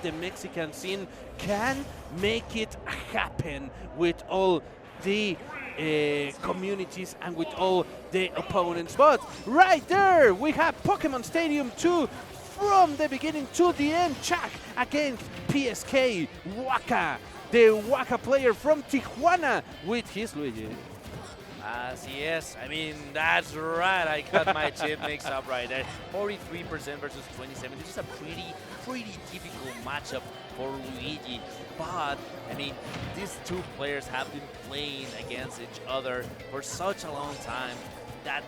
the Mexican scene can make it happen with all the communities and with all the opponents. But right there, we have Pokemon Stadium 2 from the beginning to the end. Chag against PSK, WaKa, the WaKa player from Tijuana with his Luigi. Yes, I mean, that's right. I got my chip mixed up right there. 43% versus 27. This is a pretty difficult matchup for Luigi. But, I mean, these two players have been playing against each other for such a long time that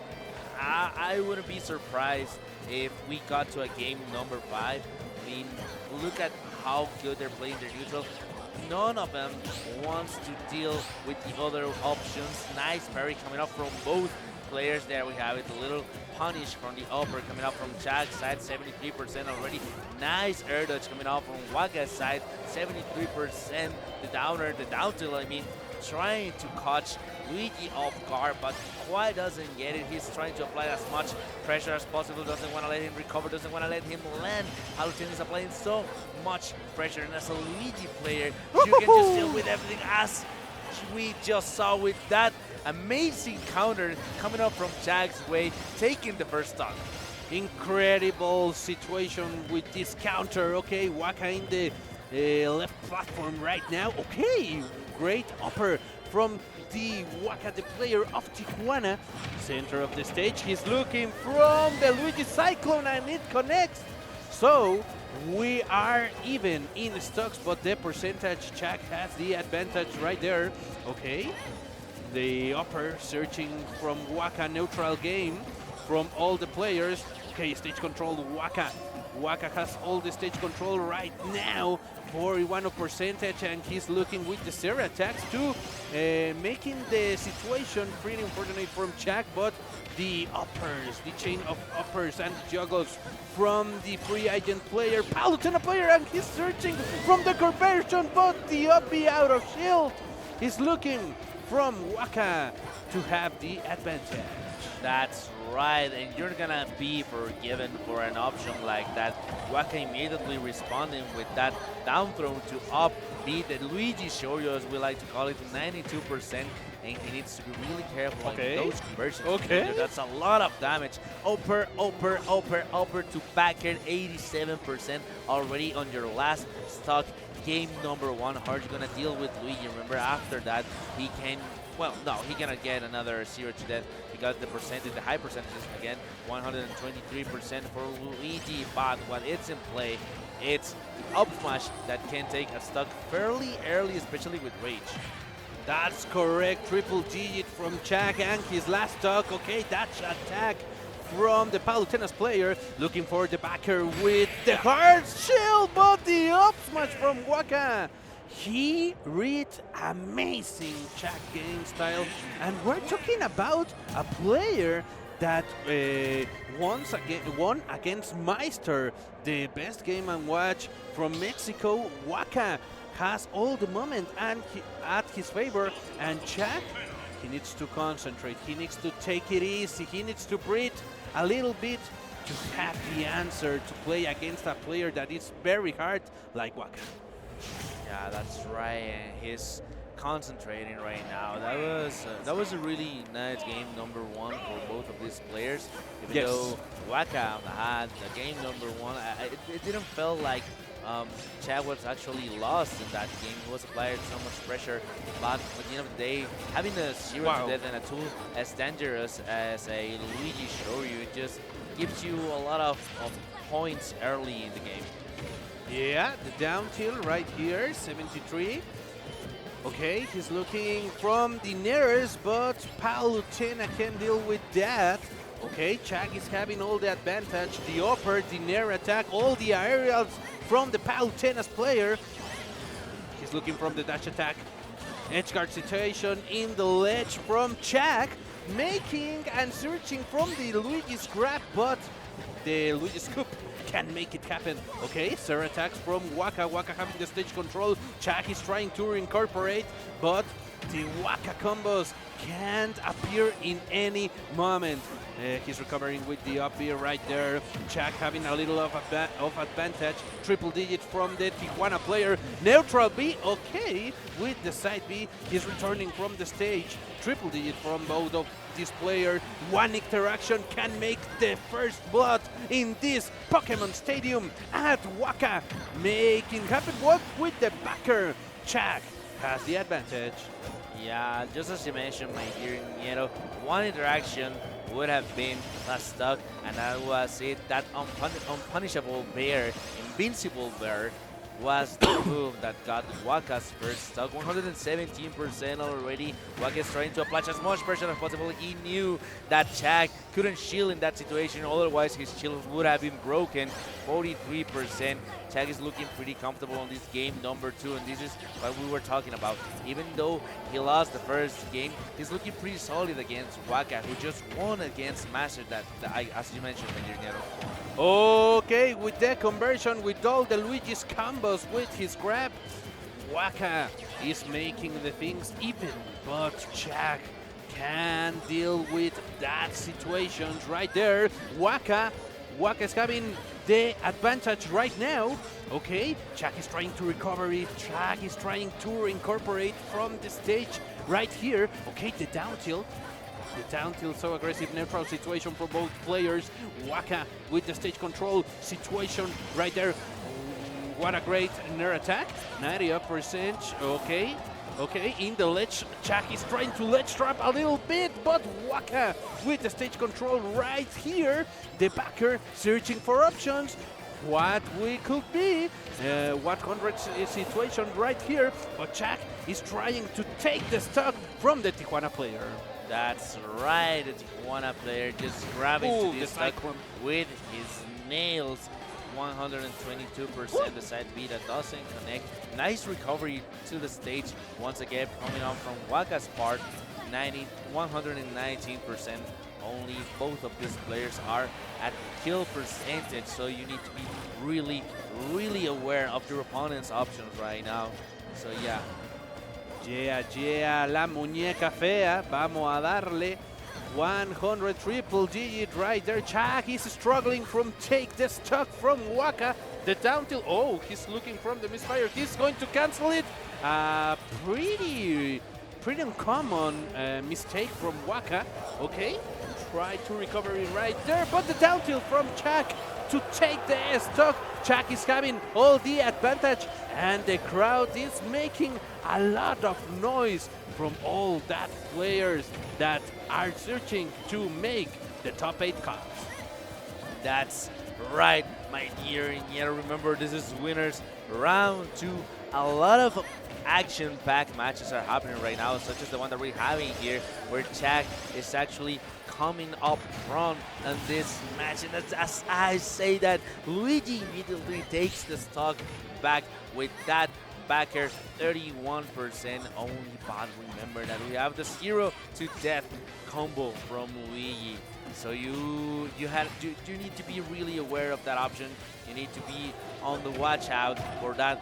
I wouldn't be surprised if we got to a game number 5. I mean, look at how good they're playing their neutral. None of them wants to deal with the other options. Nice parry coming up from both players. There we have it, a little punish from the upper coming up from Chag's side, 73% already. Nice air dodge coming out from WaKa's side, 73%. The downer, the down tilt, I mean, trying to catch Luigi off guard, but quite doesn't get it. He's trying to apply as much pressure as possible, doesn't want to let him recover, doesn't want to let him land. Palutena is applying so much pressure, and as a Luigi player, you can just deal with everything, as we just saw with that amazing counter coming up from Chag's way, taking the first stock. Incredible situation with this counter. Okay, WaKa in the left platform right now. Okay, great upper from the WaKa, the player of Tijuana. Center of the stage, he's looking from the Luigi Cyclone and it connects. So we are even in stocks, but the percentage Chag has the advantage right there. Okay, the upper searching from WaKa, neutral game from all the players. Okay, stage control WaKa. WaKa has all the stage control right now. 41 of percentage, and he's looking with the Zero attacks too, making the situation pretty unfortunate from Chag, but the uppers, the chain of uppers and juggles from the free agent player, Palutena player, and he's searching from the conversion, but the up B out of shield. He's looking from WaKa to have the advantage. That's right, and you're gonna be forgiven for an option like that. WaKa immediately responding with that down throw to up beat the Luigi Shoryu, as we like to call it, 92%, and he needs to be really careful on those conversions. Okay. That's a lot of damage. Upper to backer, 87% already on your last stock. Game number 1, how are you gonna deal with Luigi? Remember, after that, he can, well, no, he cannot get another 0 to death. He got the percentage, the high percentages again, 123% for Luigi, but when it's in play, it's the up smash that can take a stock fairly early, especially with rage. That's correct, triple digit from Chag and his last stock. Okay, that's attack from the Palutena's player, looking for the backer with the hard shield, but the up smash from WaKa. He read amazing Chag game style, and we're talking about a player that won against Meister, the best game and watch from Mexico. WaKa has all the moment and at his favor, and Chag, he needs to concentrate, he needs to take it easy, he needs to breathe a little bit to have the answer to play against a player that is very hard like WaKa. Yeah, that's right. And he's concentrating right now. That was a really nice game number 1 for both of these players. Even though WaKa had the game number 1, it didn't feel like Chag was actually lost in that game. He was applied so much pressure, but at the end of the day, having a 0 to death and a tool as dangerous as a Luigi Shoryu, it just gives you a lot of points early in the game. Yeah, the down tilt right here, 73. Okay, he's looking from the nearest, but Palutena can deal with that. Okay, Chag is having all the advantage. The upper, the near attack, all the aerials from the Palutena's player. He's looking from the dash attack. Edge guard situation in the ledge from Chag, making and searching from the Luigi's grab, but the Luigi scoop can make it happen. Okay, Zero attacks from WaKa. WaKa having the stage control. Chag is trying to incorporate, but the WaKa combos can't appear in any moment. He's recovering with the up B right there. Chag having a little of advantage. Triple digit from the Tijuana player. Neutral B, okay, with the side B. He's returning from the stage. Triple digit from both of these players. One interaction can make the first blood in this Pokemon Stadium at WaKa. Making happen what with the backer. Chag has the advantage. Yeah, just as you mentioned, my dear Nieto, one interaction would have been stuck, and that was it. That unpunishable bear, invincible bear, was the move that got WaKa's first stock. 117% already. WaKa is trying to apply as much pressure as possible. He knew that Chag couldn't shield in that situation, otherwise his shield would have been broken. 43%. Chag is looking pretty comfortable on this game number 2, and this is what we were talking about. Even though he lost the first game, he's looking pretty solid against WaKa, who just won against Master that as you mentioned, Engineer. Okay, with the conversion, with all the Luigi's combos with his grab, WaKa is making the things even, but Chag can deal with that situation right there. WaKa is having the advantage right now. Okay, Chag is trying to recover it. Chag is trying to incorporate from the stage right here. Okay, the down tilt. The down tilt, so aggressive neutral situation for both players. WaKa with the stage control situation right there. What a great Nair attack. 90%. Okay. Okay, in the ledge, Chag is trying to ledge trap a little bit, but WaKa with the stage control right here. The backer searching for options. What we could be, 100 situation right here, but Chag is trying to take the stock from the Tijuana player. That's right, the Tijuana player just grabbing to the stock with his nails. 122% the side B that doesn't connect. Nice recovery to the stage once again coming on from WaKa's part. 119% only. Both of these players are at kill percentage, so you need to be really aware of your opponent's options right now. So yeah. Yeah, la muñeca fea. Vamos a darle 100 triple digit right there. Chag is struggling from take the stock from WaKa. The down tilt. Oh, he's looking from the misfire. He's going to cancel it. Pretty uncommon mistake from WaKa. Okay, try to recover it right there, but the down tilt from Chag to take the stock. Chag is having all the advantage, and the crowd is making a lot of noise from all that players that are searching to make the top 8 cuts. That's right, my dear. Yeah, remember, this is winners round 2. A lot of action-packed matches are happening right now, such as the one that we're having here, where Chag is actually coming up front in this match. And that's, as I say that, Luigi immediately takes the stock back with that backer, 31% only. But remember that we have the 0 to death combo from Luigi. So you need to be really aware of that option. You need to be on the watch out for that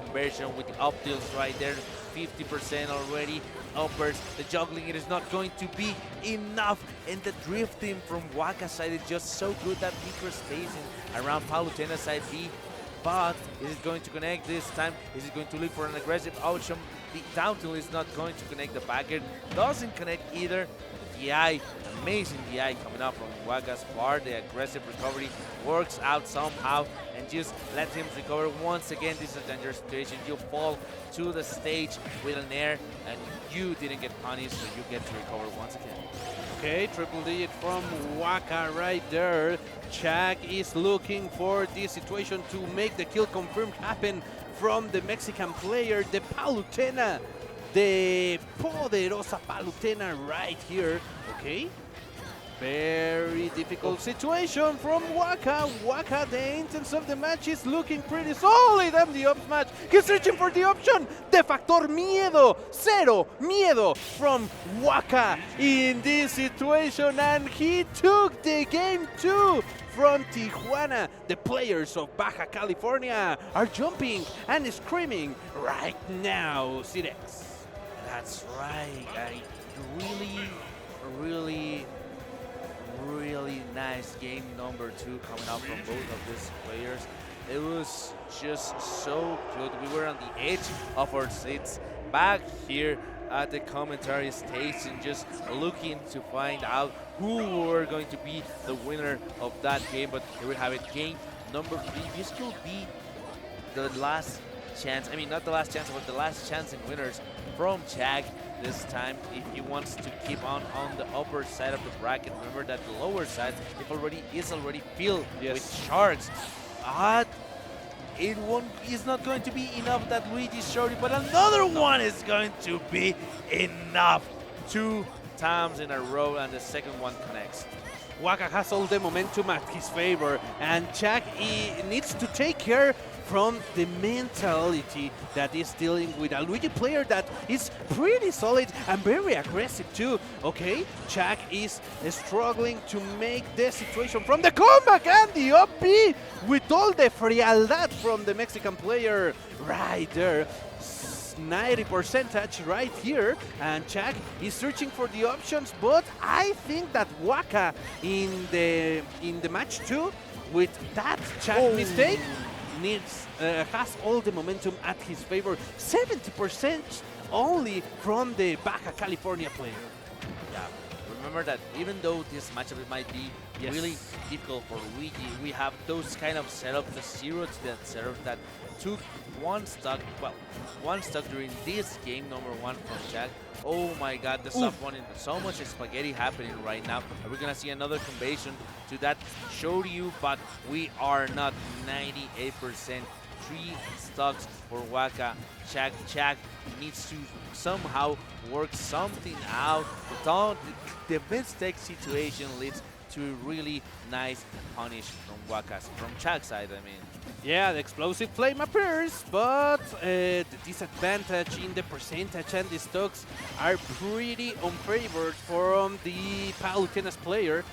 conversion with the up tilts right there. 50% already. Uppers, the juggling, it is not going to be enough, and the drifting from WaKa side is just so good. That micro spacing around Palutena side B. But is it going to connect this time? Is it going to look for an aggressive option? The down tilt is not going to connect. The backer doesn't connect either. DI, amazing DI coming up from WaKa's part. The aggressive recovery works out somehow and just let him recover once again. This is a dangerous situation. You fall to the stage with an air and you didn't get punished, so you get to recover once again. Okay, triple digit from WaKa right there. Chag is looking for this situation to make the kill confirmed happen from the Mexican player, the Palutena. The poderosa Palutena right here. Okay. Very difficult situation from WaKa. WaKa, the intent of the match is looking pretty solid. And the up match, he's searching for the option. De factor miedo, cero miedo from WaKa in this situation. And he took the game too from Tijuana. The players of Baja California are jumping and screaming right now, Cirex. That's right. I really really nice game number 2 coming out from both of these players. It was just so good. We were on the edge of our seats back here at the commentary station, just looking to find out who were going to be the winner of that game. But here we have it, game number 3. This could be the last chance. I mean, not the last chance, but the last chance in winners from Chag this time. If he wants to keep on the upper side of the bracket, remember that the lower side is already filled with sharks. It's not going to be enough that Luigi's shorty, but another one is going to be enough. 2 times in a row, and the second one connects. WaKa has all the momentum at his favor, and Chag needs to take care from the mentality that is dealing with a Luigi player that is pretty solid and very aggressive too. Okay, Chag is struggling to make the situation from the comeback and the up B with all the frialdad from the Mexican player right there. 90% right here, and Chag is searching for the options, but I think that WaKa in the match 2 with that Chag mistake has all the momentum at his favor. 70% only from the Baja California player. Yeah, remember that even though this matchup might be really difficult for Luigi, we have those kind of setups, the 0 to that setup that took one stock during this game number 1 from Chag. Oh my god, the sub one, so much spaghetti happening right now. And we're gonna see another combination to that show to you, but we are not 98%. 3 stocks for WaKa. Chag needs to somehow work something out. The mistake situation leads to a really nice punish from Chag's side, I mean. Yeah, the explosive flame appears, but the disadvantage in the percentage and the stocks are pretty unfavored from the Palutena's player.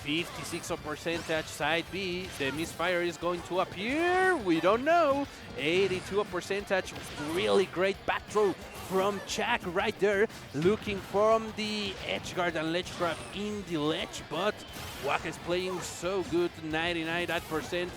56% percentage side B, the misfire is going to appear, we don't know. 82% percentage, really great back throw from Chag right there, looking from the edge guard and ledge grab in the ledge, but WaKa is playing so good, 99%.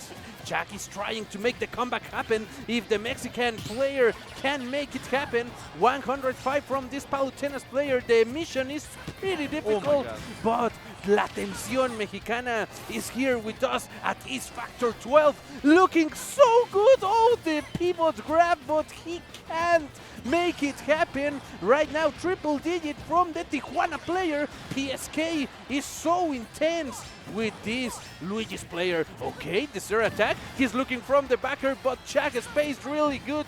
Chag is trying to make the comeback happen. If the Mexican player can make it happen, 105 from this Palutena's player, the mission is pretty difficult, but La Tensión Mexicana is here with us at East Factor 12, looking so good. Oh, the pivot grab, but he can't make it happen. Right now, triple digit from the Tijuana player. PSK is so intense with this Luigi's player. Okay, the zero attack. He's looking from the backer, but Chag is spaced really good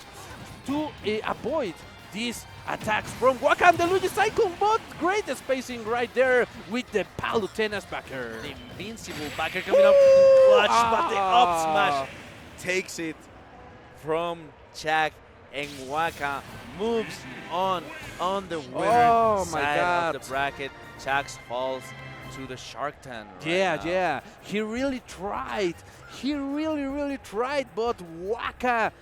to avoid these attacks from WaKa and the Luigi cycle, but great spacing right there with the Palutena's backer. The invincible backer coming up clutch, but the up smash takes it from Chag, and WaKa moves on the winner side of the bracket. Chag falls to the Shark Tank right now. He really tried. He really tried, but WaKa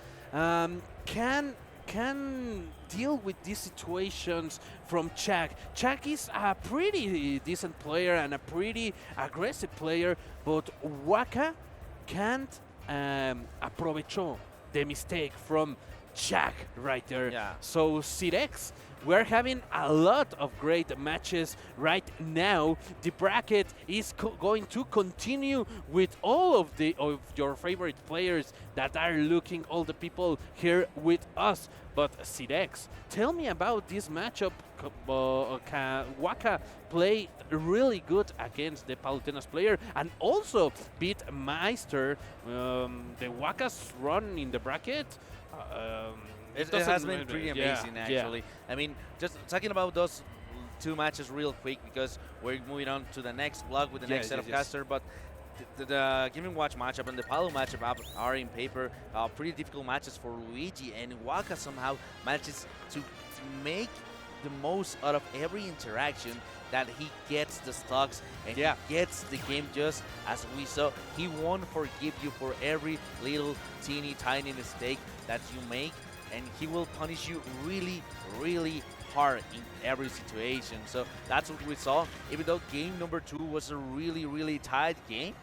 can deal with these situations from Chag. Chag is a pretty decent player and a pretty aggressive player, but WaKa can't aprovechó the mistake from Chag right there. Yeah. So Cirex, we're having a lot of great matches right now. The bracket is going to continue with all of your favorite players that are looking, all the people here with us. But Cirex, tell me about this matchup. WaKa played really good against the Palutena's player and also beat Meister. The WaKa's run in the bracket. It has been pretty amazing, actually. I mean, just talking about those 2 matches real quick, because we're moving on to the next block with the next set of caster. But the Game & Watch matchup and the Palu matchup are in paper pretty difficult matches for Luigi, and WaKa somehow manages to make the most out of every interaction that he gets the stocks and he gets the game, just as we saw. He won't forgive you for every little teeny tiny mistake that you make, and he will punish you really hard in every situation. So that's what we saw. Even though game number 2 was a really, really tight game,